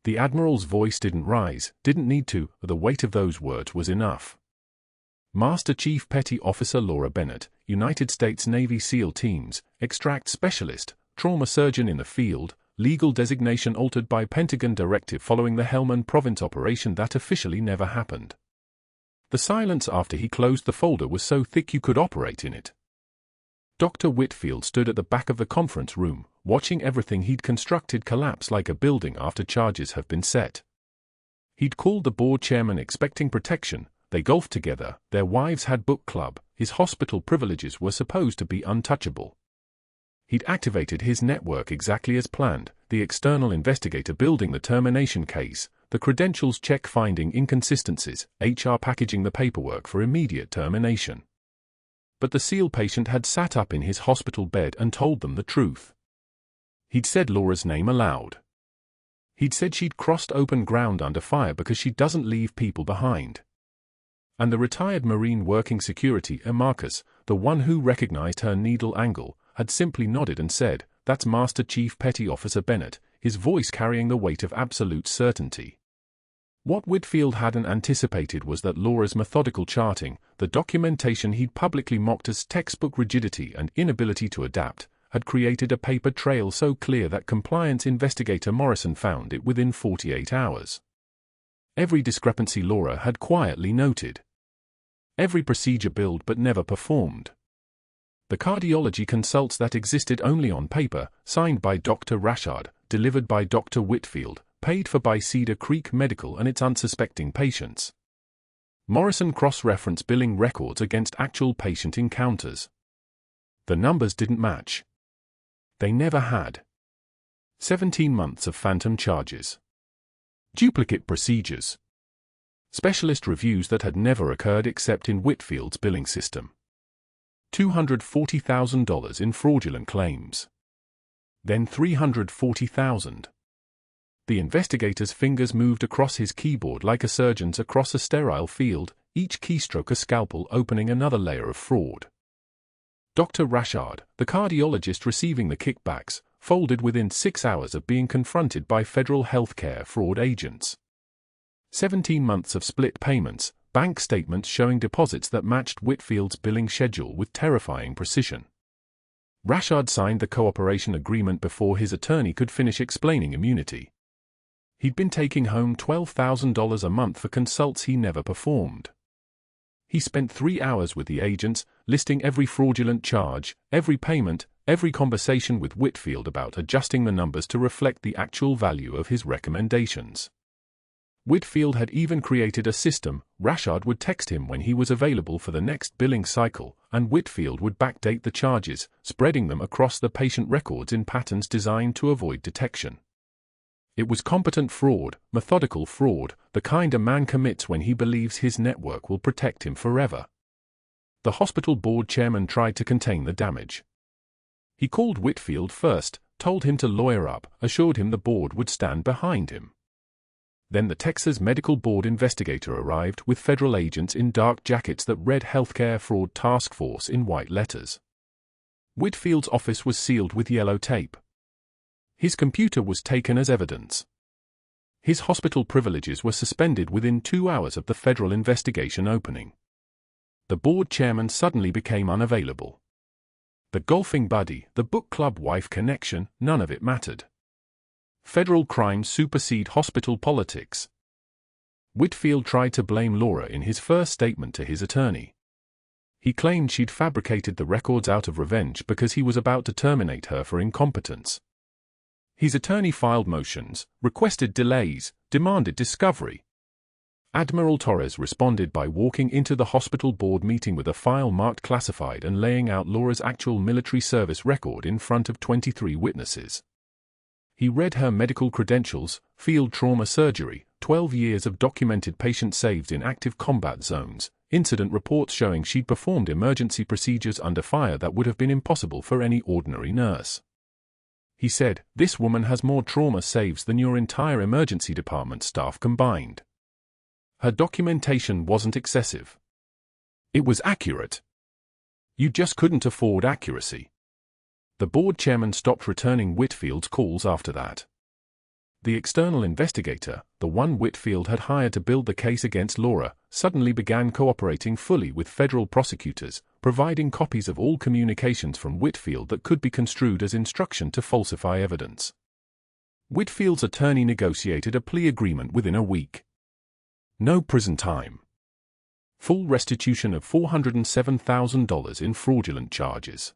The Admiral's voice didn't rise, didn't need to, the weight of those words was enough. Master Chief Petty Officer Laura Bennett, United States Navy SEAL Teams, Extract Specialist, Trauma Surgeon in the Field, legal designation altered by Pentagon directive following the Helmand Province operation that officially never happened. The silence after he closed the folder was so thick you could operate in it. Dr. Whitfield stood at the back of the conference room, watching everything he'd constructed collapse like a building after charges have been set. He'd called the board chairman expecting protection. They golfed together, their wives had book club, his hospital privileges were supposed to be untouchable. He'd activated his network exactly as planned, the external investigator building the termination case, the credentials check finding inconsistencies, HR packaging the paperwork for immediate termination. But the SEAL patient had sat up in his hospital bed and told them the truth. He'd said Laura's name aloud. He'd said she'd crossed open ground under fire because she doesn't leave people behind. And the retired Marine working security, Marcus, the one who recognized her needle angle, had simply nodded and said, "That's Master Chief Petty Officer Bennett," his voice carrying the weight of absolute certainty. What Whitfield hadn't anticipated was that Laura's methodical charting, the documentation he'd publicly mocked as textbook rigidity and inability to adapt, had created a paper trail so clear that compliance investigator Morrison found it within 48 hours. Every discrepancy Laura had quietly noted. Every procedure billed but never performed. The cardiology consults that existed only on paper, signed by Dr. Rashard, delivered by Dr. Whitfield, paid for by Cedar Creek Medical and its unsuspecting patients. Morrison cross-referenced billing records against actual patient encounters. The numbers didn't match. They never had. 17 months of phantom charges. Duplicate procedures. Specialist reviews that had never occurred except in Whitfield's billing system. $240,000 in fraudulent claims. Then $340,000. The investigator's fingers moved across his keyboard like a surgeon's across a sterile field, each keystroke a scalpel opening another layer of fraud. Dr. Rashard, the cardiologist receiving the kickbacks, folded within 6 hours of being confronted by federal healthcare fraud agents. 17 months of split payments, bank statements showing deposits that matched Whitfield's billing schedule with terrifying precision. Rashard signed the cooperation agreement before his attorney could finish explaining immunity. He'd been taking home $12,000 a month for consults he never performed. He spent 3 hours with the agents, listing every fraudulent charge, every payment, every conversation with Whitfield about adjusting the numbers to reflect the actual value of his recommendations. Whitfield had even created a system. Rashard would text him when he was available for the next billing cycle, and Whitfield would backdate the charges, spreading them across the patient records in patterns designed to avoid detection. It was competent fraud, methodical fraud, the kind a man commits when he believes his network will protect him forever. The hospital board chairman tried to contain the damage. He called Whitfield first, told him to lawyer up, assured him the board would stand behind him. Then the Texas Medical Board investigator arrived with federal agents in dark jackets that read Healthcare Fraud Task Force in white letters. Whitfield's office was sealed with yellow tape. His computer was taken as evidence. His hospital privileges were suspended within 2 hours of the federal investigation opening. The board chairman suddenly became unavailable. The golfing buddy, the book club wife connection, none of it mattered. Federal crimes supersede hospital politics. Whitfield tried to blame Laura in his first statement to his attorney. He claimed she'd fabricated the records out of revenge because he was about to terminate her for incompetence. His attorney filed motions, requested delays, demanded discovery. Admiral Torres responded by walking into the hospital board meeting with a file marked classified and laying out Laura's actual military service record in front of 23 witnesses. He read her medical credentials, field trauma surgery, 12 years of documented patient saves in active combat zones, incident reports showing she'd performed emergency procedures under fire that would have been impossible for any ordinary nurse. He said, "This woman has more trauma saves than your entire emergency department staff combined." Her documentation wasn't excessive. It was accurate. You just couldn't afford accuracy. The board chairman stopped returning Whitfield's calls after that. The external investigator, the one Whitfield had hired to build the case against Laura, suddenly began cooperating fully with federal prosecutors, providing copies of all communications from Whitfield that could be construed as instruction to falsify evidence. Whitfield's attorney negotiated a plea agreement within a week. No prison time. Full restitution of $407,000 in fraudulent charges.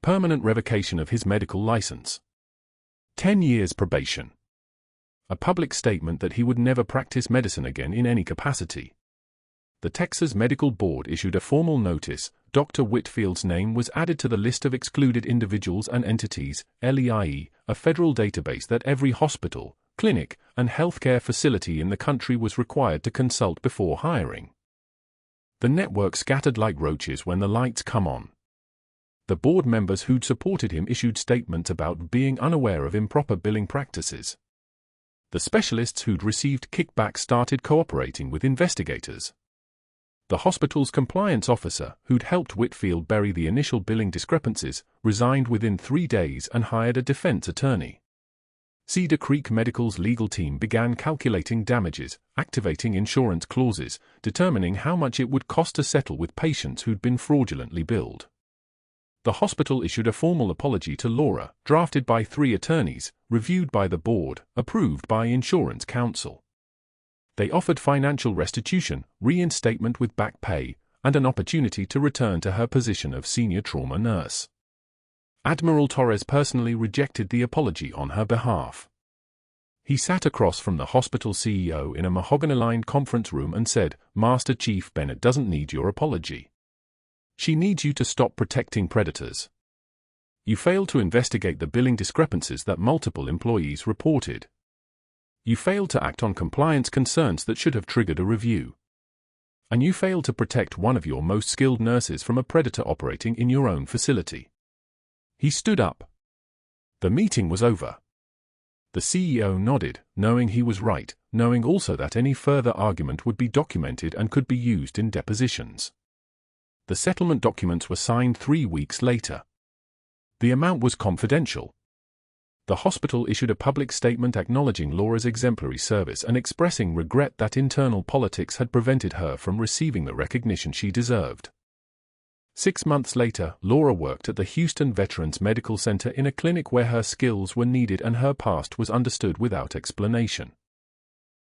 Permanent revocation of his medical license. 10 years probation. A public statement that he would never practice medicine again in any capacity. The Texas Medical Board issued a formal notice. Dr. Whitfield's name was added to the list of excluded individuals and entities, LEIE, a federal database that every hospital, clinic, and healthcare facility in the country was required to consult before hiring. The network scattered like roaches when the lights come on. The board members who'd supported him issued statements about being unaware of improper billing practices. The specialists who'd received kickbacks started cooperating with investigators. The hospital's compliance officer, who'd helped Whitfield bury the initial billing discrepancies, resigned within 3 days and hired a defense attorney. Cedar Creek Medical's legal team began calculating damages, activating insurance clauses, determining how much it would cost to settle with patients who'd been fraudulently billed. The hospital issued a formal apology to Laura, drafted by 3 attorneys, reviewed by the board, approved by insurance counsel. They offered financial restitution, reinstatement with back pay, and an opportunity to return to her position of senior trauma nurse. Admiral Torres personally rejected the apology on her behalf. He sat across from the hospital CEO in a mahogany-lined conference room and said, "Master Chief Bennett doesn't need your apology. She needs you to stop protecting predators. You failed to investigate the billing discrepancies that multiple employees reported. You failed to act on compliance concerns that should have triggered a review. And you failed to protect one of your most skilled nurses from a predator operating in your own facility." He stood up. The meeting was over. The CEO nodded, knowing he was right, knowing also that any further argument would be documented and could be used in depositions. The settlement documents were signed 3 weeks later. The amount was confidential. The hospital issued a public statement acknowledging Laura's exemplary service and expressing regret that internal politics had prevented her from receiving the recognition she deserved. 6 months later, Laura worked at the Houston Veterans Medical Center in a clinic where her skills were needed and her past was understood without explanation.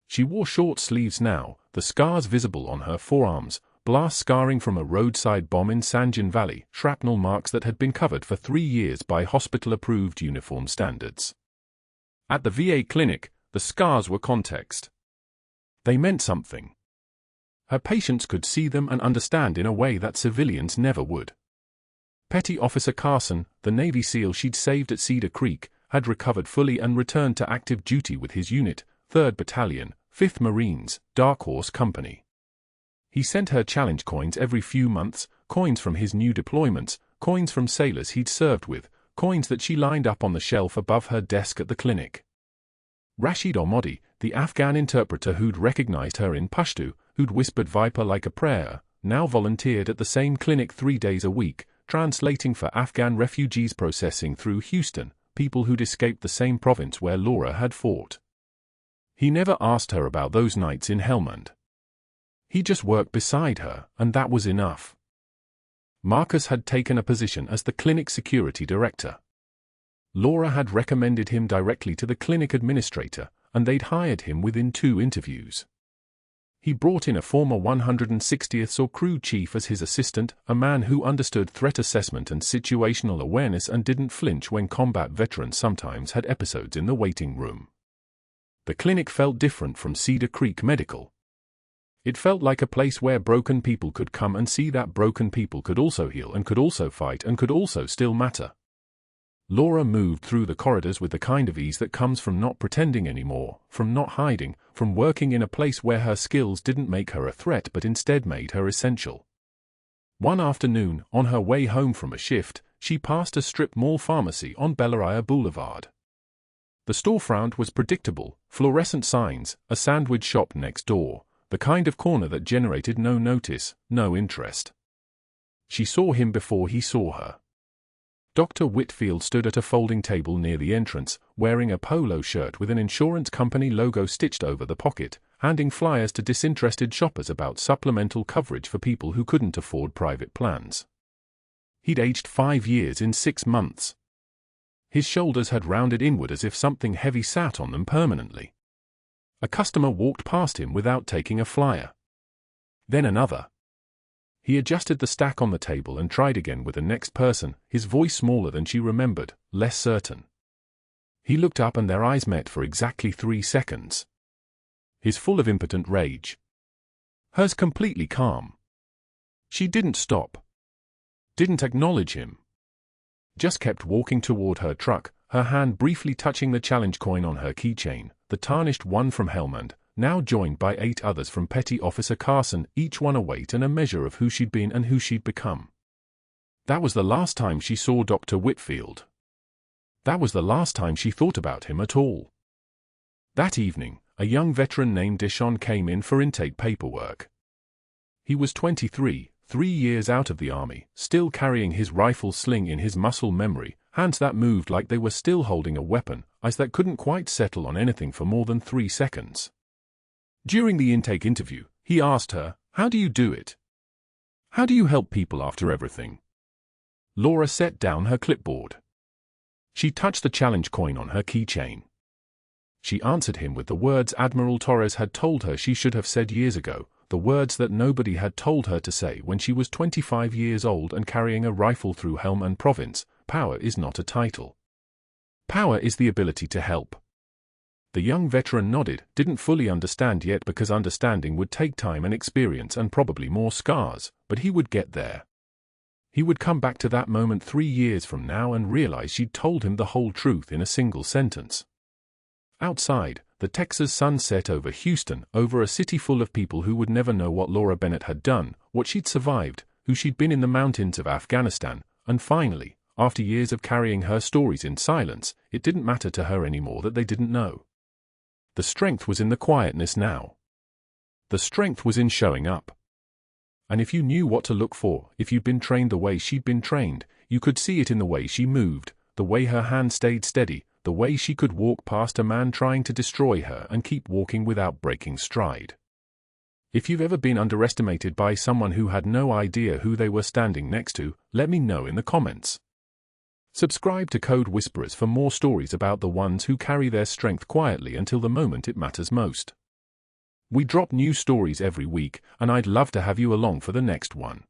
She wore short sleeves now, the scars visible on her forearms, blast scarring from a roadside bomb in San Juan Valley, shrapnel marks that had been covered for 3 years by hospital-approved uniform standards. At the VA clinic, the scars were context. They meant something. Her patients could see them and understand in a way that civilians never would. Petty Officer Carson, the Navy SEAL she'd saved at Cedar Creek, had recovered fully and returned to active duty with his unit, 3rd Battalion, 5th Marines, Dark Horse Company. He sent her challenge coins every few months, coins from his new deployments, coins from sailors he'd served with, coins that she lined up on the shelf above her desk at the clinic. Rashid Ahmadi, the Afghan interpreter who'd recognized her in Pashto, who'd whispered Viper like a prayer, now volunteered at the same clinic 3 days a week, translating for Afghan refugees processing through Houston, people who'd escaped the same province where Laura had fought. He never asked her about those nights in Helmand. He just worked beside her, and that was enough. Marcus had taken a position as the clinic security director. Laura had recommended him directly to the clinic administrator, and they'd hired him within 2 interviews. He brought in a former 160th SOR crew chief as his assistant, a man who understood threat assessment and situational awareness and didn't flinch when combat veterans sometimes had episodes in the waiting room. The clinic felt different from Cedar Creek Medical. It felt like a place where broken people could come and see that broken people could also heal and could also fight and could also still matter. Laura moved through the corridors with the kind of ease that comes from not pretending anymore, from not hiding, from working in a place where her skills didn't make her a threat but instead made her essential. One afternoon, on her way home from a shift, she passed a strip mall pharmacy on Bellaria Boulevard. The storefront was predictable, fluorescent signs, a sandwich shop next door, the kind of corner that generated no notice, no interest. She saw him before he saw her. Dr. Whitfield stood at a folding table near the entrance, wearing a polo shirt with an insurance company logo stitched over the pocket, handing flyers to disinterested shoppers about supplemental coverage for people who couldn't afford private plans. He'd aged 5 years in 6 months. His shoulders had rounded inward as if something heavy sat on them permanently. A customer walked past him without taking a flyer. Then another. He adjusted the stack on the table and tried again with the next person, his voice smaller than she remembered, less certain. He looked up and their eyes met for exactly 3 seconds. His full of impotent rage. Hers completely calm. She didn't stop. Didn't acknowledge him. Just kept walking toward her truck, her hand briefly touching the challenge coin on her keychain, the tarnished one from Helmand, now joined by 8 others from Petty Officer Carson, each one a weight and a measure of who she'd been and who she'd become. That was the last time she saw Dr. Whitfield. That was the last time she thought about him at all. That evening, a young veteran named Deshaun came in for intake paperwork. He was 23, 3 years out of the army, still carrying his rifle sling in his muscle memory, hands that moved like they were still holding a weapon, eyes that couldn't quite settle on anything for more than 3 seconds. During the intake interview, he asked her, "How do you do it? How do you help people after everything?" Laura set down her clipboard. She touched the challenge coin on her keychain. She answered him with the words Admiral Torres had told her she should have said years ago, the words that nobody had told her to say when she was 25 years old and carrying a rifle through Helmand Province. Power is not a title. Power is the ability to help. The young veteran nodded, didn't fully understand yet because understanding would take time and experience and probably more scars, but he would get there. He would come back to that moment 3 years from now and realize she'd told him the whole truth in a single sentence. Outside, the Texas sun set over Houston, over a city full of people who would never know what Laura Bennett had done, what she'd survived, who she'd been in the mountains of Afghanistan, and finally, after years of carrying her stories in silence, it didn't matter to her anymore that they didn't know. The strength was in the quietness now. The strength was in showing up. And if you knew what to look for, if you'd been trained the way she'd been trained, you could see it in the way she moved, the way her hand stayed steady, the way she could walk past a man trying to destroy her and keep walking without breaking stride. If you've ever been underestimated by someone who had no idea who they were standing next to, let me know in the comments. Subscribe to Code Whisperers for more stories about the ones who carry their strength quietly until the moment it matters most. We drop new stories every week, and I'd love to have you along for the next one.